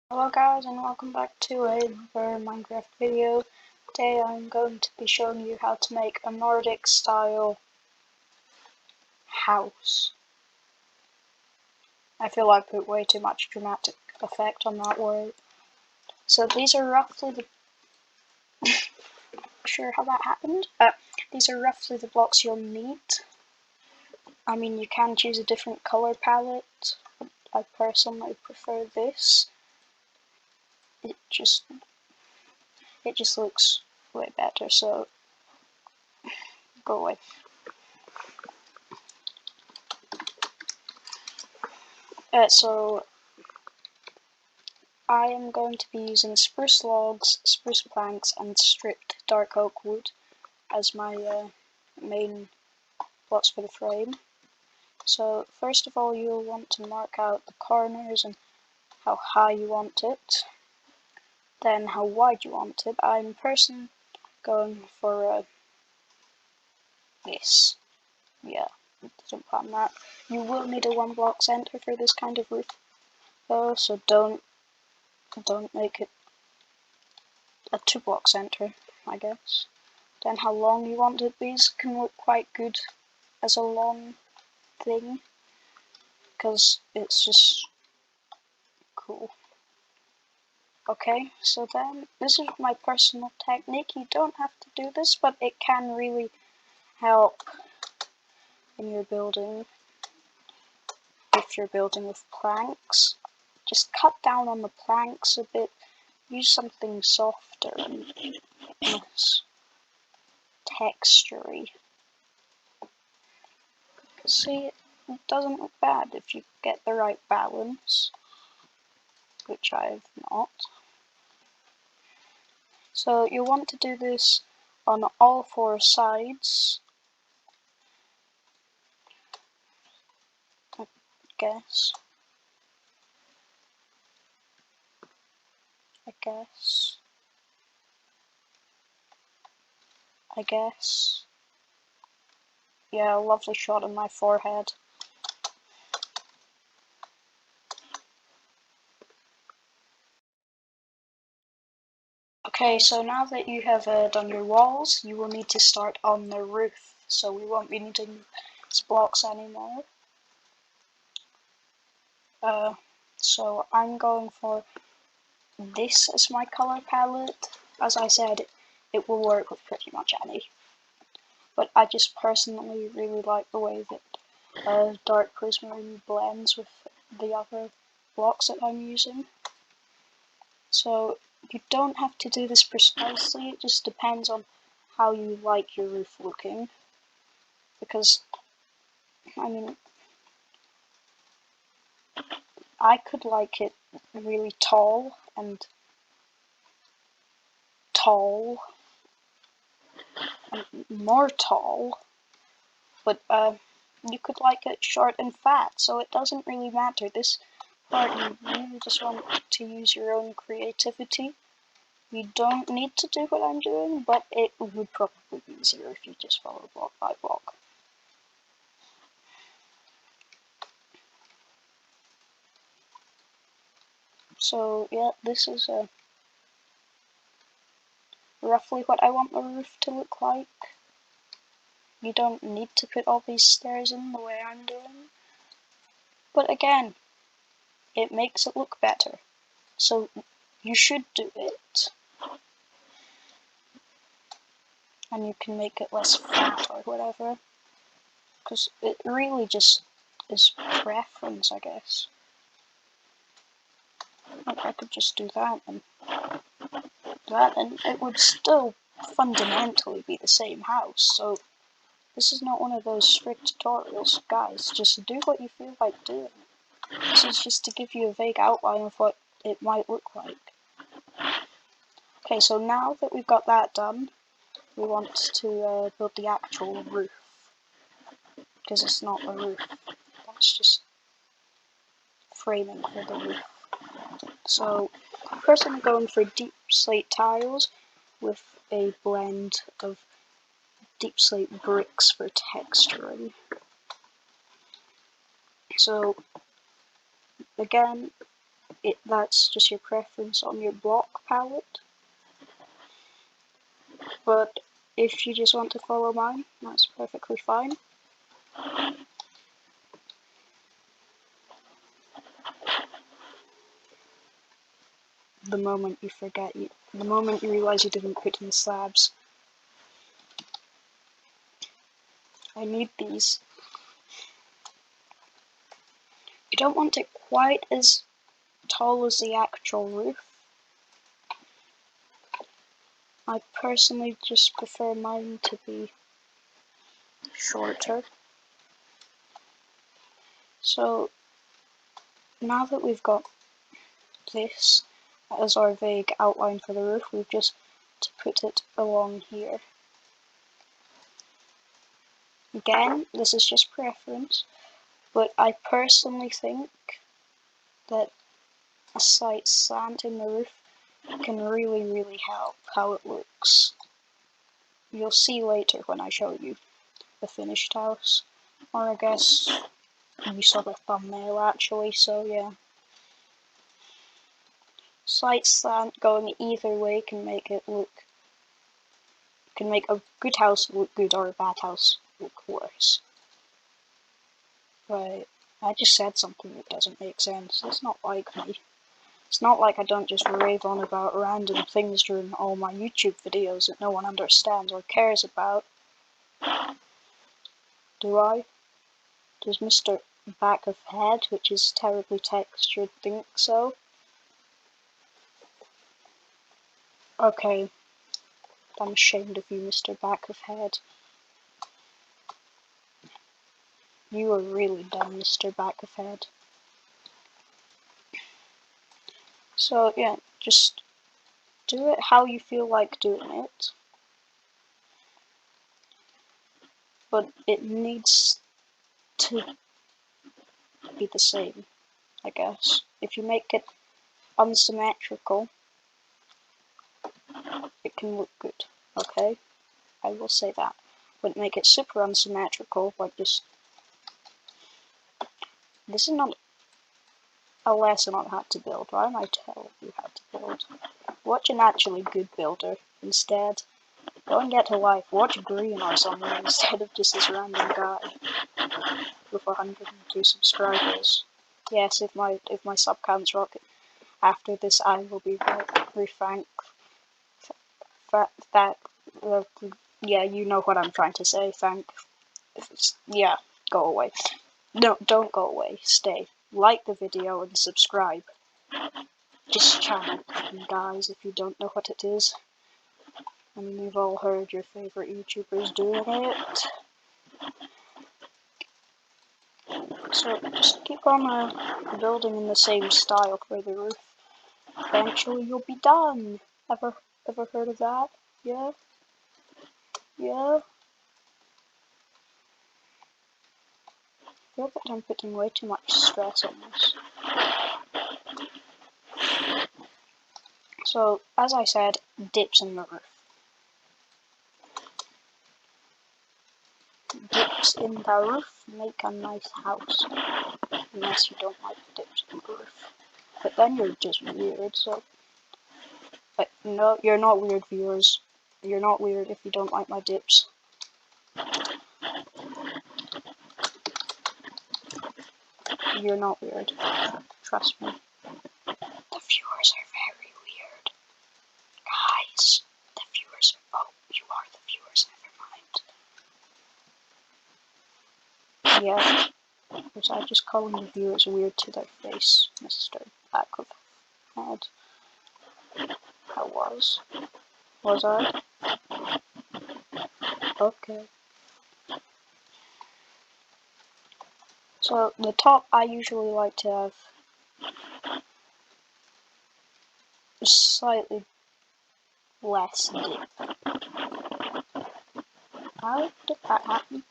Hello guys and welcome back to another Minecraft video. Today I'm going to be showing you how to make a Nordic style house. I feel I put way too much dramatic effect on that word. So these are roughly the sure how that happened. These are roughly the blocks you'll need. I mean, you can choose a different color palette, but I personally prefer this. It just looks way better, so go away. So I am going to be using spruce logs, spruce planks, and stripped dark oak wood as my main blocks for the frame. So first of all, you'll want to mark out the corners and how high you want it, then how wide you want it. I'm personally going for this. Yeah, didn't plan that. You will need a 1 block center for this kind of roof though, so don't make it a 2 block center, I guess. Then how long you want it. These can look quite good as a long thing because it's just cool. Okay, so then this is my personal technique. You don't have to do this, but it can really help in your building. If you're building with planks, just cut down on the planks a bit. Use something softer and less textury. See, it doesn't look bad if you get the right balance, which I have not. So you want to do this on all 4 sides, I guess. Yeah, a lovely shot of my forehead. Okay, so now that you have done your walls, you will need to start on the roof. So we won't be needing these blocks anymore. So I'm going for this as my color palette. As I said, it will work with pretty much any. But I just personally really like the way that dark prismarine blends with the other blocks that I'm using. So you don't have to do this precisely, it just depends on how you like your roof looking. Because, I mean, I could like it really tall and more tall, but you could like it short and fat, so it doesn't really matter. This part you really just want to use your own creativity. You don't need to do what I'm doing, but it would probably be easier if you just follow block by block. So yeah, this is roughly what I want the roof to look like. You don't need to put all these stairs in the way I'm doing. But again, it makes it look better. So you should do it. And you can make it less fat or whatever. Because it really just is preference, I guess. I could just do that and it would still fundamentally be the same house. So this is not one of those strict tutorials, guys. Just do what you feel like doing. This is just to give you a vague outline of what it might look like. Okay, so now that we've got that done, we want to build the actual roof. Because it's not a roof, that's just framing for the roof. So first I'm going for deep slate tiles with a blend of deep slate bricks for texturing. So again, that's just your preference on your block palette. But if you just want to follow mine, that's perfectly fine. The moment you realize you didn't put in slabs. I need these. You don't want it quite as tall as the actual roof. I personally just prefer mine to be shorter. So now that we've got this as our vague outline for the roof, we've just to put it along here. Again, this is just preference, but I personally think that a slight slant in the roof can really help how it looks. You'll see later when I show you the finished house, or I guess you saw the thumbnail actually, so yeah. Slight slant going either way can make a good house look good or a bad house look worse. Right, I just said something that doesn't make sense. It's not like me. It's not like I don't just rave on about random things during all my YouTube videos that no one understands or cares about. Do I? Does Mr. Back of Head, which is terribly textured, think so? Okay. I'm ashamed of you, Mr. Back of Head. You are really dumb, Mr. Back of Head. So yeah, just do it how you feel like doing it. But it needs to be the same, I guess. If you make it unsymmetrical, it can look good, okay? I will say that. But make it super unsymmetrical, like just... This is not a lesson on how to build. Why am I telling you how to build? Watch an actually good builder instead. Go and get to life. Watch Green or something instead of just this random guy with 102 subscribers. Yes, if my sub counts rocket after this, I will be very thankful. Yeah, you know what I'm trying to say. Yeah, go away. No, don't go away. Stay. Like the video and subscribe. This channel, guys, if you don't know what it is. I mean, you've all heard your favorite YouTubers doing it. So just keep on building in the same style for the roof. Eventually you'll be done. Ever heard of that? Yeah? Yeah? I feel that I'm putting way too much stress on this. So, as I said, dips in the roof. Dips in the roof make a nice house. Unless you don't like dips in the roof. But then you're just weird, so... But no, you're not weird, viewers. You're not weird if you don't like my dips. You're not weird. Trust me. The viewers are very weird. Guys, the viewers are... Oh, you are the viewers, never mind. Yeah. Was I just calling the viewers weird to their face, Mr. Back of Head? I was. Was I? Okay. So, the top I usually like to have slightly less dip. How did that happen?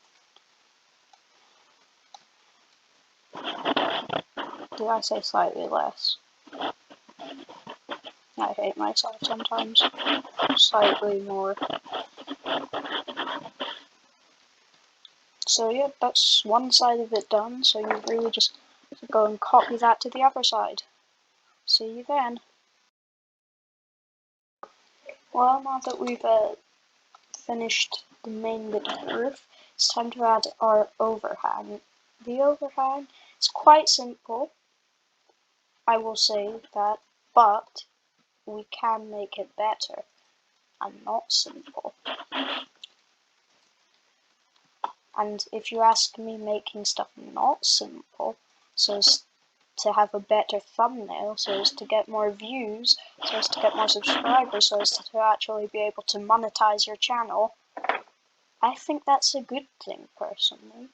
Did I say slightly less? I hate myself sometimes. Slightly more. So yeah, that's one side of it done, so you really just go and copy that to the other side. See you then. Well, now that we've finished the main bit of the roof, it's time to add our overhang. The overhang is quite simple, I will say that, but we can make it better and not simple. And if you ask me, making stuff not simple, so as to have a better thumbnail, so as to get more views, so as to get more subscribers, so as to actually be able to monetize your channel, I think that's a good thing, personally.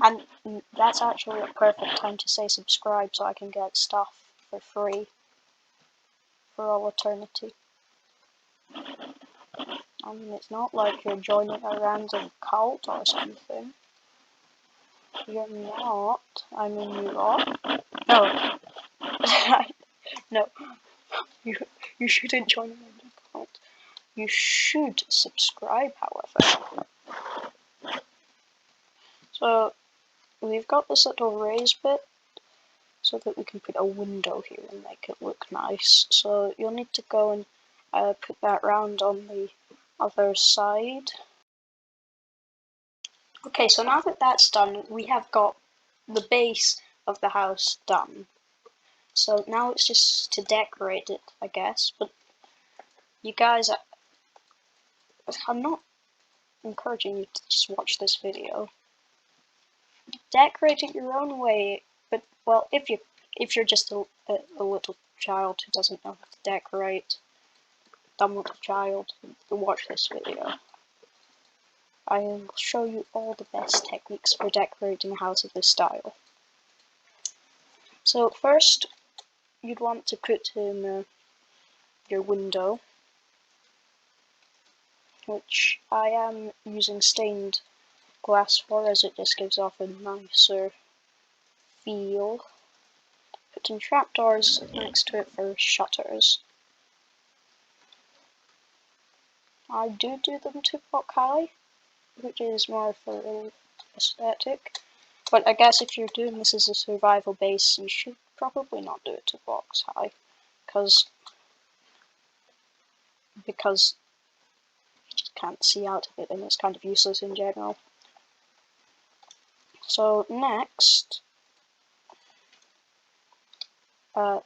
And that's actually a perfect time to say subscribe so I can get stuff for free for all eternity. I mean, it's not like you're joining a random cult or something. You're not. I mean, you are. No. No. You shouldn't join a random cult. You should subscribe, however. So, we've got this little raised bit so that we can put a window here and make it look nice. So, you'll need to go and put that round on the other side. Okay, so now that that's done, we have got the base of the house done. So now it's just to decorate it, I guess. But you guys, I'm not encouraging you to just watch this video. Decorate it your own way. But well, if you're just a little child who doesn't know how to decorate, dumb little child, watch this video. I will show you all the best techniques for decorating a house of this style. So first, you'd want to put in your window, which I am using stained glass for, as it just gives off a nicer feel. Putting trapdoors next to it for shutters. I do them 2 block high, which is more for aesthetic. But I guess if you're doing this as a survival base, you should probably not do it 2 blocks high, because you just can't see out of it, and it's kind of useless in general. So next, I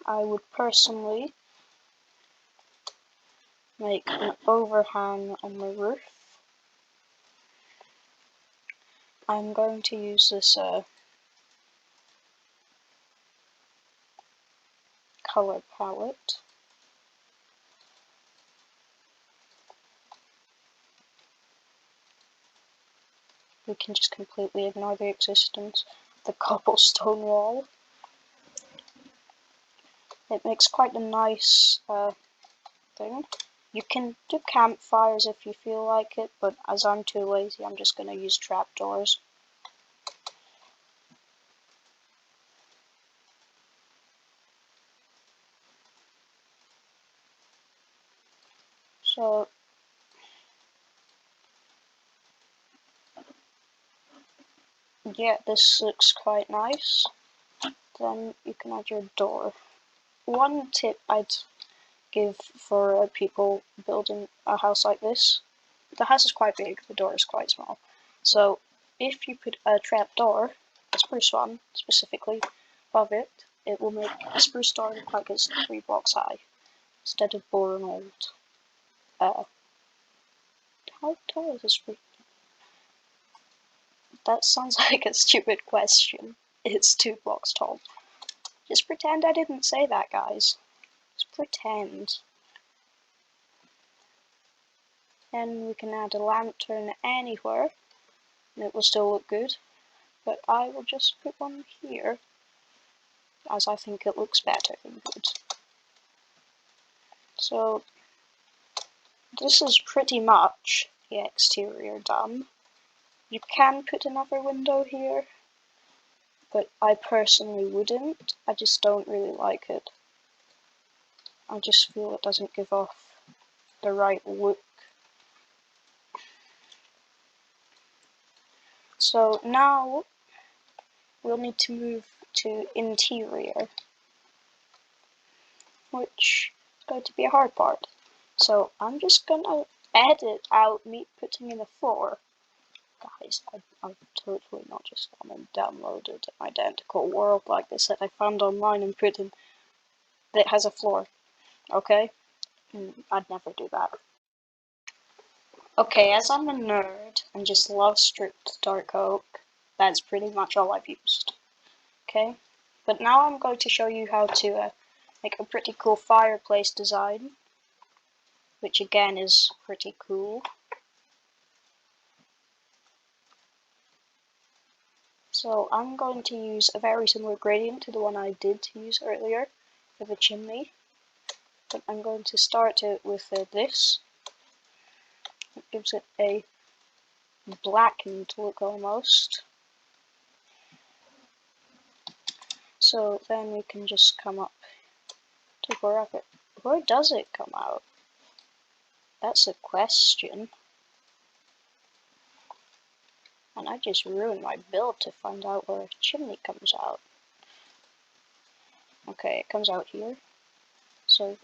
would personally make an overhang on the roof. I'm going to use this color palette. We can just completely ignore the existence of the cobblestone wall. It makes quite a nice thing. You can do campfires if you feel like it, but as I'm too lazy, I'm just going to use trapdoors. So yeah, this looks quite nice. Then you can add your door. One tip I'd give for people building a house like this: the house is quite big, the door is quite small. So if you put a trapdoor, a spruce one specifically, above it, it will make a spruce door look like it's 3 blocks high, instead of boring old. How tall is a spruce? That sounds like a stupid question. It's 2 blocks tall. Just pretend I didn't say that, guys. Just pretend. And we can add a lantern anywhere, and it will still look good. But I will just put one here, as I think it looks better than good. So this is pretty much the exterior done. You can put another window here, but I personally wouldn't. I just don't really like it. I just feel it doesn't give off the right look. So now we'll need to move to interior, which is going to be a hard part. So I'm just gonna edit out me putting in a floor. Guys, I'm totally not just gonna download an identical world like this that I found online and put in that has a floor. Okay? I'd never do that. Okay, as I'm a nerd and just love stripped dark oak, that's pretty much all I've used. Okay? But now I'm going to show you how to make a pretty cool fireplace design, which again is pretty cool. So I'm going to use a very similar gradient to the one I did use earlier for the chimney. But I'm going to start it with this. It gives it a blackened look almost. So then we can just come up to wherever. Where does it come out? That's a question. And I just ruined my build to find out where a chimney comes out. Okay, it comes out here. So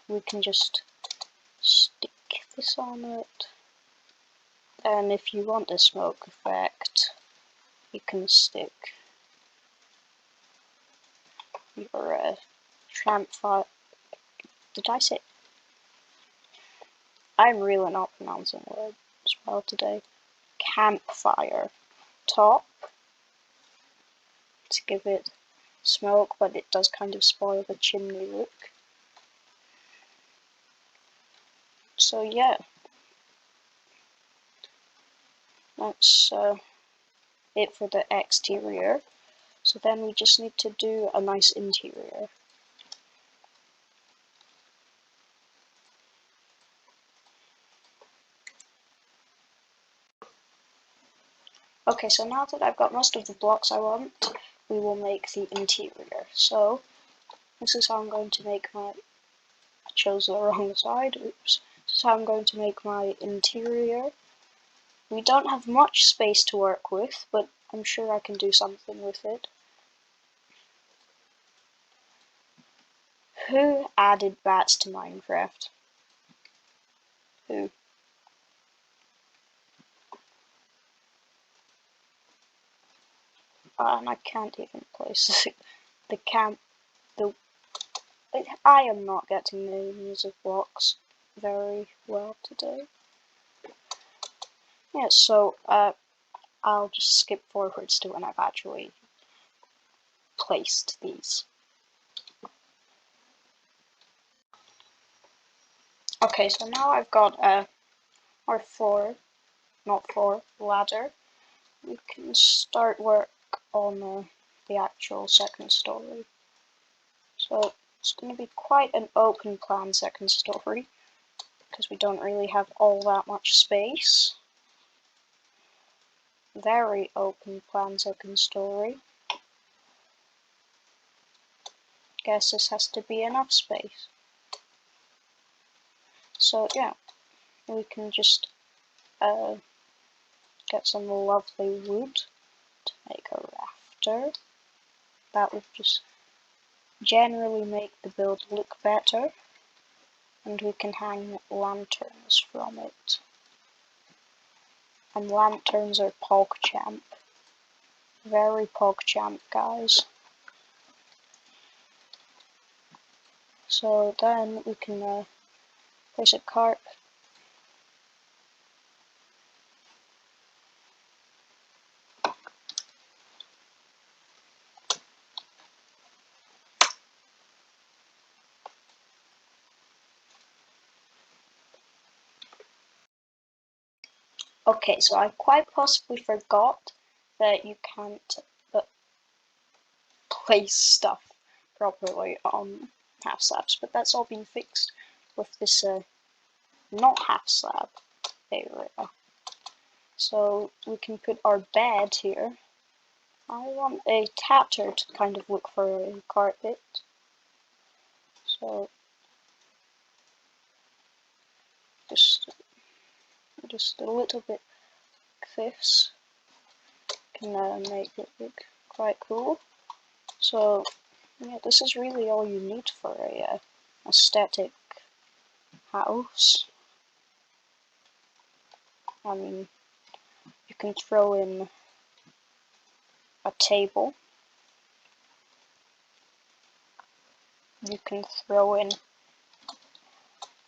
we can just stick this on it. And if you want a smoke effect, you can stick your campfire. Did I say? I'm really not pronouncing words well today. Campfire top to give it smoke, but it does kind of spoil the chimney look. So yeah, that's it for the exterior. So then we just need to do a nice interior. Okay, so now that I've got most of the blocks I want, we will make the interior. So this is how I'm going to make my, I chose the wrong side, oops. This is how I'm going to make my interior. We don't have much space to work with, but I'm sure I can do something with it. Who added bats to Minecraft? Who? And I can't even place the camp. I am not getting the music blocks very well today. Yeah, so I'll just skip forwards to when I've actually placed these. Okay, so now I've got our floor, not floor, ladder. We can start work on the actual second story. So it's going to be quite an open plan second story, because we don't really have all that much space. Very open plan second story. Guess this has to be enough space. So yeah, we can just get some lovely wood to make a rafter. That would just generally make the build look better, and we can hang lanterns from it. And lanterns are PogChamp. Very PogChamp, guys. So then we can place a cart. Okay, so I quite possibly forgot that you can't place stuff properly on half slabs, but that's all been fixed with this not half slab area. So we can put our bed here. I want a tattered kind of look for a carpet. So just a little bit like this. can make it look quite cool. So yeah, this is really all you need for a aesthetic house. I mean, you can throw in a table. You can throw in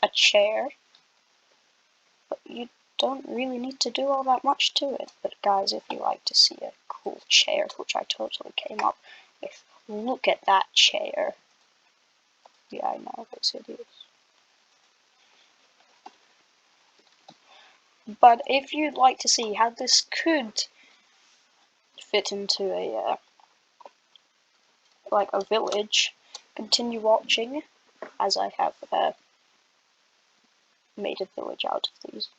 a chair, but you don't really need to do all that much to it. But guys, if you like to see a cool chair, which I totally came up with, look at that chair. Yeah, I know, it's hideous. But if you'd like to see how this could fit into a like a village, continue watching as I have made a village out of these.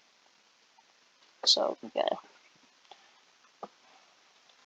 So yeah.